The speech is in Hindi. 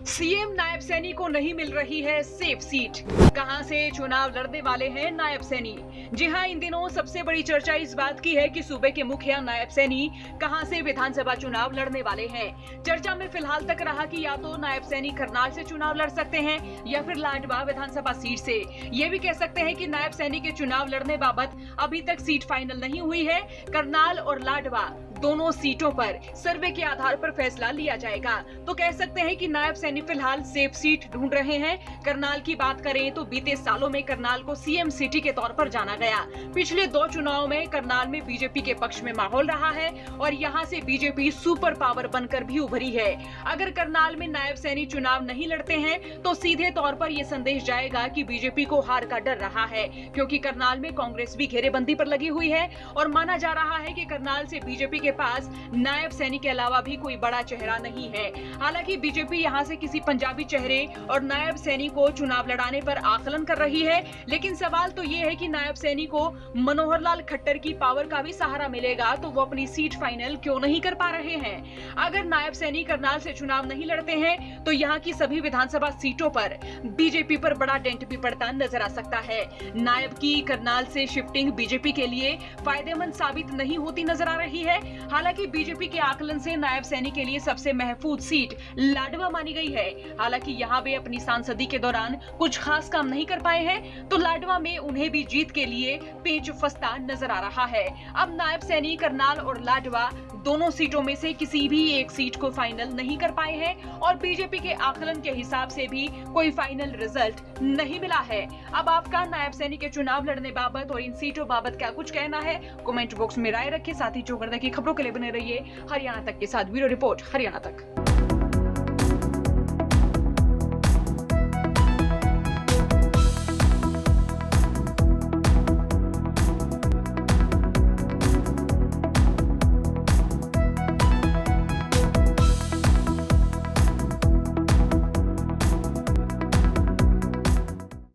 सीएम नायब सैनी को नहीं मिल रही है सेफ सीट। कहां से चुनाव लड़ने वाले हैं नायब सैनी? जी हां, इन दिनों सबसे बड़ी चर्चा इस बात की है कि सूबे के मुखिया नायब सैनी कहां से विधानसभा चुनाव लड़ने वाले हैं। चर्चा में फिलहाल तक रहा कि या तो नायब सैनी करनाल से चुनाव लड़ सकते हैं या फिर लाडवा विधानसभा सीट से। ये भी कह सकते हैं कि नायब सैनी के चुनाव लड़ने बाबत अभी तक सीट फाइनल नहीं हुई है। करनाल और लाडवा दोनों सीटों पर सर्वे के आधार पर फैसला लिया जाएगा। तो कह सकते हैं कि नायब सैनी फिलहाल सेफ सीट ढूंढ रहे हैं। करनाल की बात करें तो बीते सालों में करनाल को सीएम सिटी के तौर पर जाना गया। पिछले 2 चुनाव में करनाल में बीजेपी के पक्ष में माहौल रहा है और यहां से बीजेपी सुपर पावर बनकर भी उभरी है। अगर करनाल में नायब सैनी चुनाव नहीं लड़ते हैं तो सीधे तौर पर यह संदेश जाएगा कि बीजेपी को हार का डर रहा है, क्योंकि करनाल में कांग्रेस भी घेरेबंदी पर लगी हुई है और माना जा रहा है कि करनाल से बीजेपी के पास नायब सैनी के अलावा भी कोई बड़ा चेहरा नहीं है। हालांकि बीजेपी यहां से किसी पंजाबी चेहरे और नायब सैनी को चुनाव लड़ाने पर आकलन कर रही है, लेकिन सवाल तो ये है कि नायब सैनी को मनोहर लाल खट्टर की पावर का भी सहारा मिलेगा तो वो अपनी सीट फाइनल क्यों नहीं कर पा रहे हैं। अगर नायब सैनी करनाल से चुनाव नहीं लड़ते हैं तो यहाँ की सभी विधानसभा सीटों पर बीजेपी पर बड़ा डेंट भी पड़ता नजर आ सकता है। नायब की करनाल से शिफ्टिंग बीजेपी के लिए फायदेमंद साबित नहीं होती नजर आ रही है। हालांकि बीजेपी के आकलन से नायब सैनी के लिए सबसे महफूज सीट लाडवा मानी गई है। हालांकि यहाँ वे अपनी सांसदी के दौरान कुछ खास काम नहीं कर पाए हैं तो लाडवा में उन्हें भी जीत के लिए पेच फंसता नजर आ रहा है। अब नायब सैनी करनाल और लाडवा दोनों सीटों में से किसी भी एक सीट को फाइनल नहीं कर पाए हैं और बीजेपी के आकलन के हिसाब से भी कोई फाइनल रिजल्ट नहीं मिला है। अब आपका नायब सैनी के चुनाव लड़ने बाबत और इन सीटों बाबत क्या कुछ कहना है, कमेंट बॉक्स में राय रखें। साथ ही चौगरदा की खबरों के लिए बने रहिए हरियाणा तक के साथ। ब्यूरो रिपोर्ट हरियाणा तक।